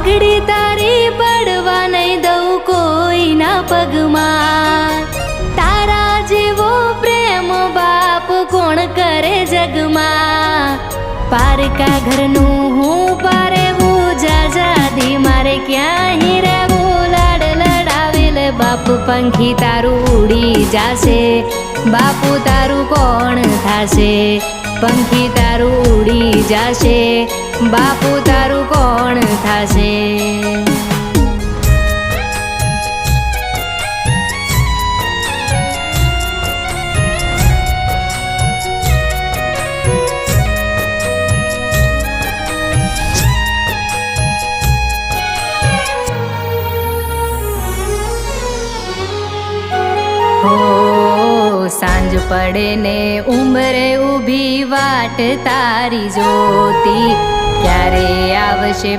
પાઘડી તારી પડવા નહીં દઉં કોઈના પગમાં, તારા જેવો પ્રેમ બાપ કોણ કરે જગમાં. પારકા ઘરનું હું પારેવું જાજાદી, મારે ક્યાં હીરાવું લાડ લડાવેલ. બાપુ પંખી તારું ઉડી જાશે, બાપુ તારું કોણ થાશે. પંખી તારું ઉડી જાશે, બાપુ તારું કોણ થાશે. સાંજ પડે ને ઉંબરે ઊભી વાટ તારી જોતી, ક્યારે આવશે